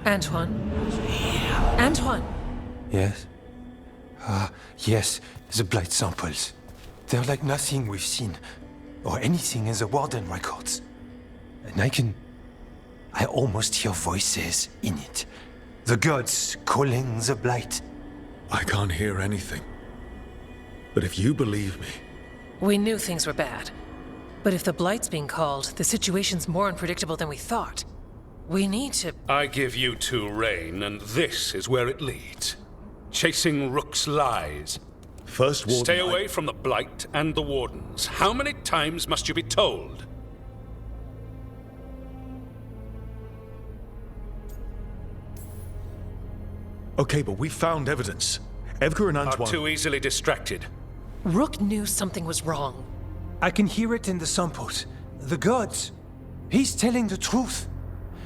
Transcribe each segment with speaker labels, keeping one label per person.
Speaker 1: Antoine? Antoine!
Speaker 2: Yes? Yes, the blight samples. They're like nothing we've seen, or anything in the Warden records. And I almost hear voices in it. The gods calling the blight.
Speaker 3: I can't hear anything. But if you believe me...
Speaker 1: We knew things were bad. But if the blight's being called, the situation's more unpredictable than we thought. We need to...
Speaker 4: I give you two Rain, and this is where it leads. Chasing Rook's lies.
Speaker 3: First Warden...
Speaker 4: Stay away from the Blight and the Wardens. How many times must you be told?
Speaker 3: Okay, but we found evidence. Veilguard and Antoine...
Speaker 4: Are too easily distracted.
Speaker 1: Rook knew something was wrong.
Speaker 2: I can hear it in the samples. The gods. He's telling the truth.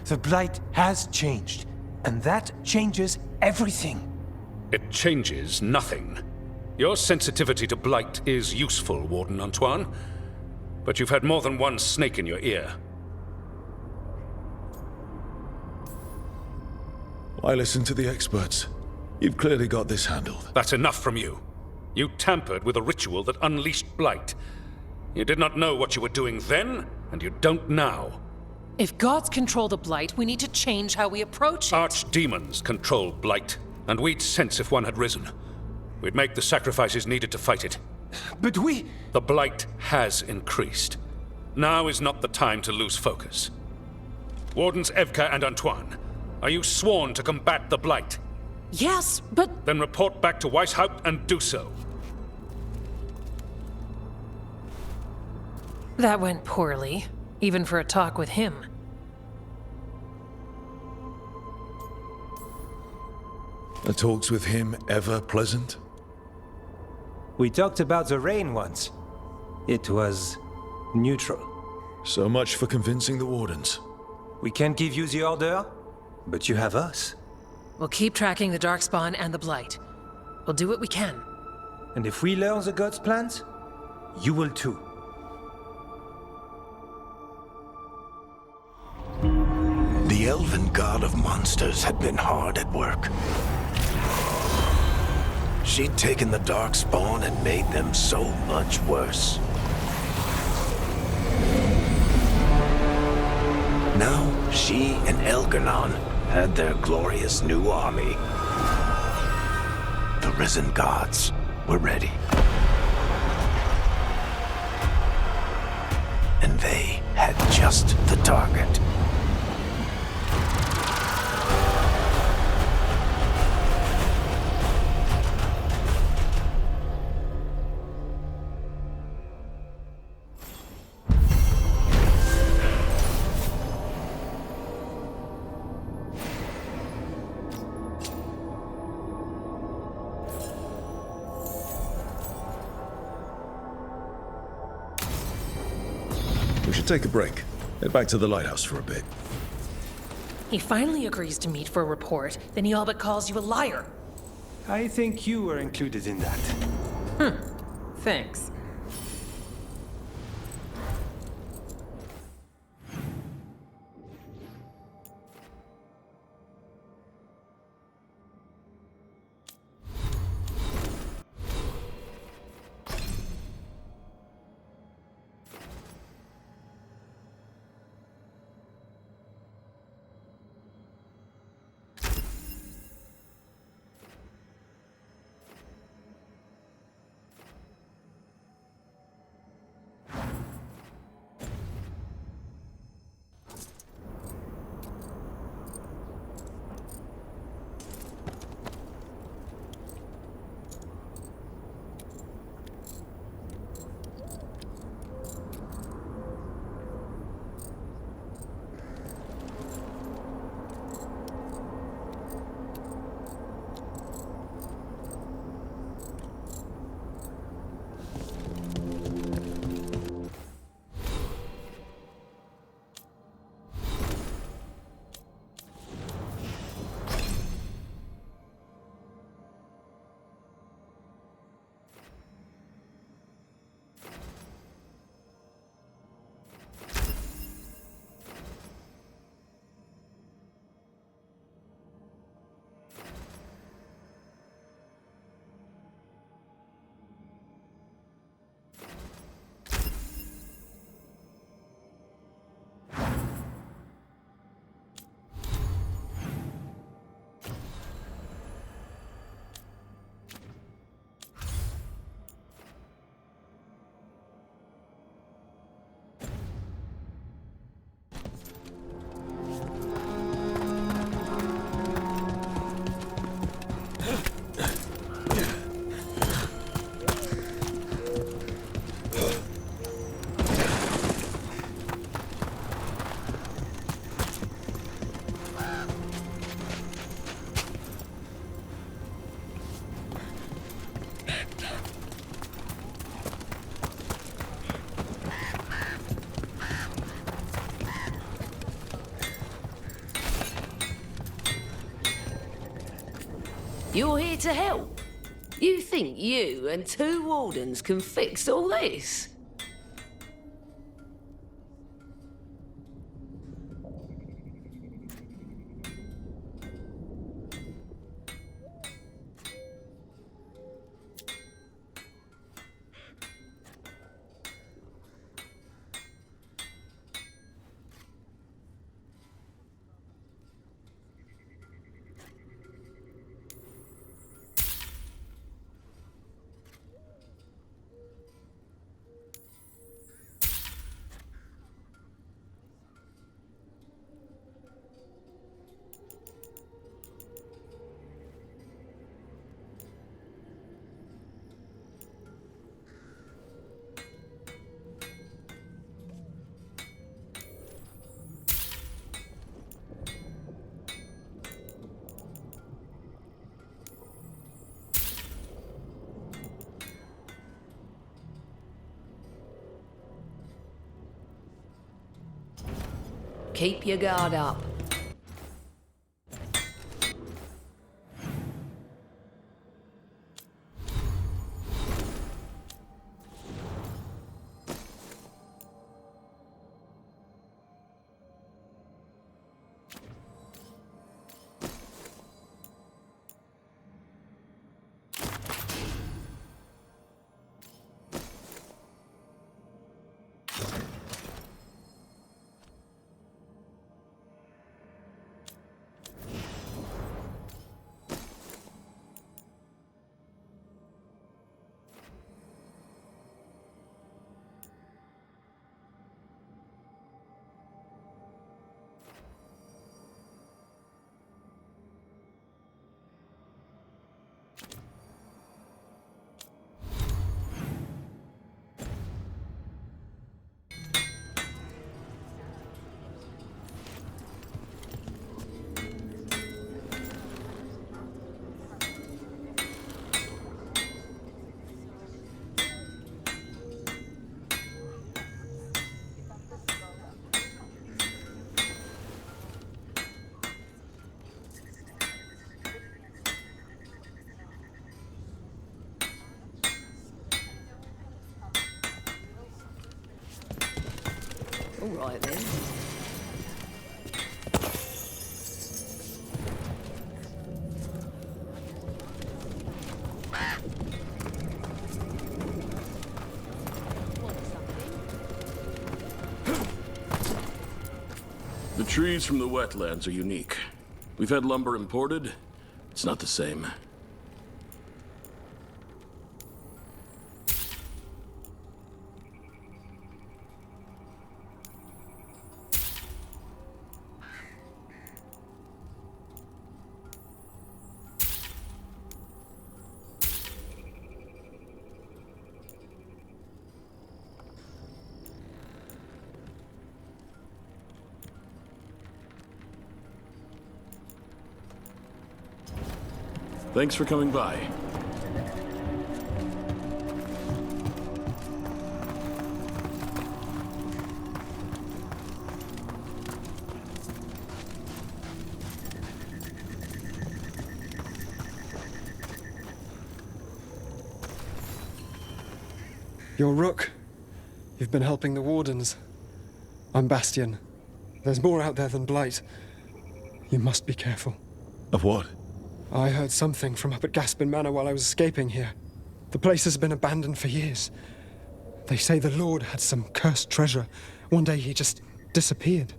Speaker 2: The blight has changed, and that changes everything.
Speaker 4: It changes nothing. Your sensitivity to blight is useful, Warden Antoine. But you've had more than one snake in your ear.
Speaker 3: I listened to the experts. You've clearly got this handled.
Speaker 4: That's enough from you. You tampered with a ritual that unleashed blight. You did not know what you were doing then, and you don't now.
Speaker 1: If gods control the blight, we need to change how we approach it.
Speaker 4: Archdemons control blight, and we'd sense if one had risen. We'd make the sacrifices needed to fight it.
Speaker 2: But we...
Speaker 4: The blight has increased. Now is not the time to lose focus. Wardens Veilguard and Antoine, are you sworn to combat the blight?
Speaker 1: Yes, but...
Speaker 4: Then report back to Weishaupt and do so.
Speaker 1: That went poorly, even for a talk with him.
Speaker 3: Are talks with him ever pleasant?
Speaker 2: We talked about the rain once. It was neutral.
Speaker 3: So much for convincing the Wardens.
Speaker 2: We can't give you the order, but you have us.
Speaker 1: We'll keep tracking the Darkspawn and the Blight. We'll do what we can.
Speaker 2: And if we learn the gods' plans, you will too.
Speaker 5: The elven god of monsters had been hard at work. She'd taken the Darkspawn and made them so much worse. Now, she and Elgar'nan had their glorious new army. The risen gods were ready. And they had just the target.
Speaker 3: We should take a break. Head back to the lighthouse for a bit.
Speaker 1: He finally agrees to meet for a report, then he all but calls you a liar.
Speaker 2: I think you were included in that.
Speaker 1: Thanks.
Speaker 6: You're here to help? You think you and 2 wardens can fix all this? Keep your guard up. All right then.
Speaker 7: The trees from the wetlands are unique. We've had lumber imported. It's not the same. Thanks for coming by.
Speaker 8: You're Rook. You've been helping the Wardens. I'm Bastion. There's more out there than Blight. You must be careful.
Speaker 3: Of what?
Speaker 8: I heard something from up at Gaspin Manor while I was escaping here. The place has been abandoned for years. They say the Lord had some cursed treasure. One day he just disappeared.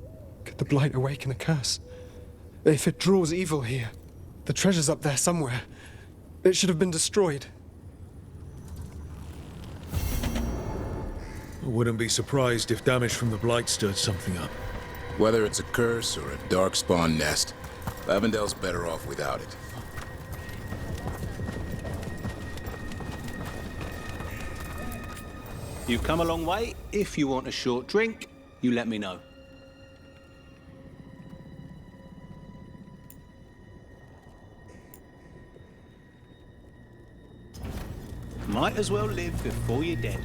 Speaker 8: Could the Blight awaken a curse? If it draws evil here, the treasure's up there somewhere. It should have been destroyed.
Speaker 3: I wouldn't be surprised if damage from the Blight stirred something up.
Speaker 9: Whether it's a curse or a darkspawn nest, Lavendel's better off without it.
Speaker 10: You've come a long way. If you want a short drink, you let me know. Might as well live before you're dead.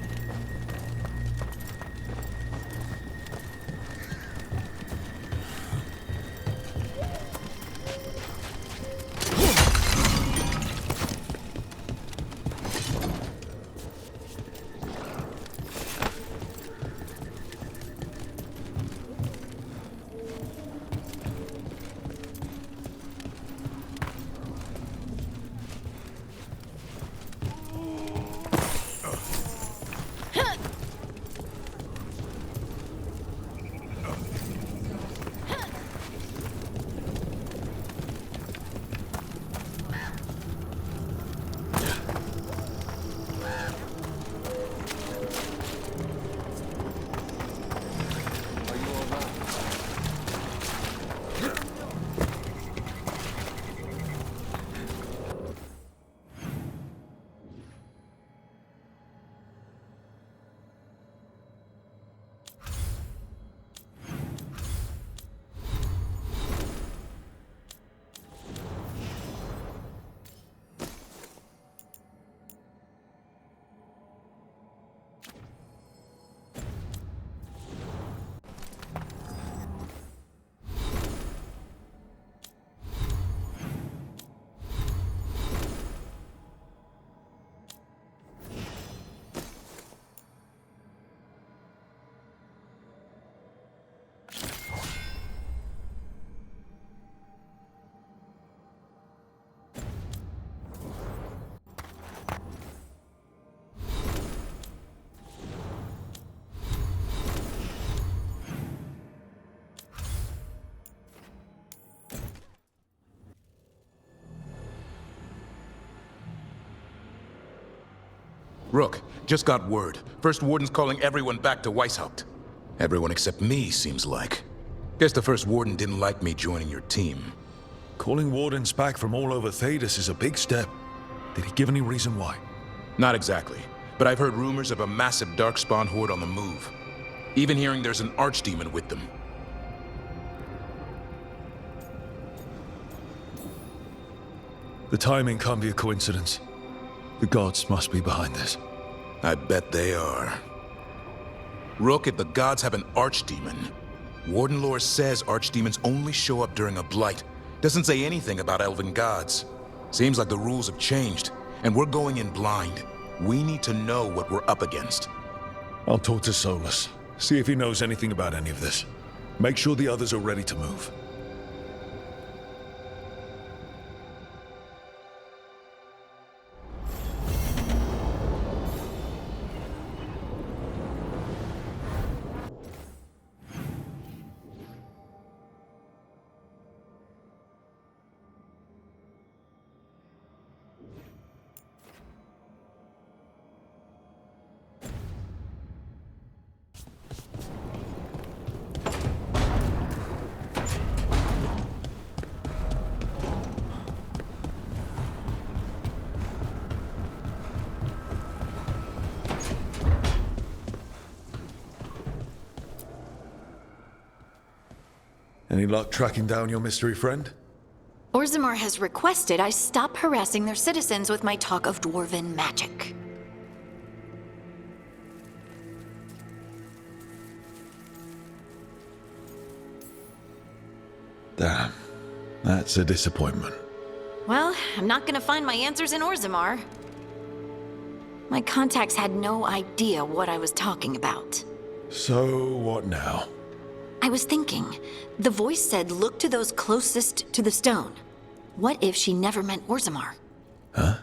Speaker 9: Rook, just got word. First Warden's calling everyone back to Weishaupt. Everyone except me, seems like. Guess the First Warden didn't like me joining your team.
Speaker 3: Calling Wardens back from all over Thedas is a big step. Did he give any reason why?
Speaker 9: Not exactly, but I've heard rumors of a massive Darkspawn horde on the move. Even hearing there's an archdemon with them.
Speaker 3: The timing can't be a coincidence. The gods must be behind this.
Speaker 9: I bet they are. Rook, if the gods have an archdemon, Warden lore says archdemons only show up during a blight. Doesn't say anything about elven gods. Seems like the rules have changed, and we're going in blind. We need to know what we're up against.
Speaker 3: I'll talk to Solus, see if he knows anything about any of this. Make sure the others are ready to move. Any luck tracking down your mystery friend?
Speaker 11: Orzammar has requested I stop harassing their citizens with my talk of dwarven magic.
Speaker 3: Damn. That's a disappointment.
Speaker 11: Well, I'm not gonna find my answers in Orzammar. My contacts had no idea what I was talking about.
Speaker 3: So, what now?
Speaker 11: I was thinking, the voice said look to those closest to the stone. What if she never meant Orzammar?
Speaker 3: Huh?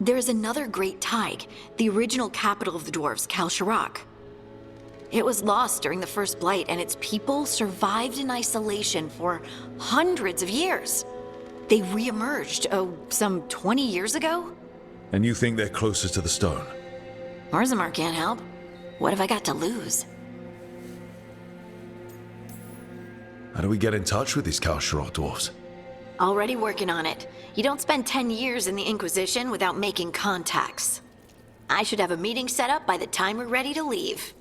Speaker 11: There is another great Tig, the original capital of the dwarves, Kal-Shirak. It was lost during the First Blight, and its people survived in isolation for hundreds of years. They re-emerged, some 20 years ago?
Speaker 3: And you think they're closer to the stone?
Speaker 11: Orzammar can't help. What have I got to lose?
Speaker 3: How do we get in touch with these Kal-Shirak dwarves?
Speaker 11: Already working on it. You don't spend 10 years in the Inquisition without making contacts. I should have a meeting set up by the time we're ready to leave.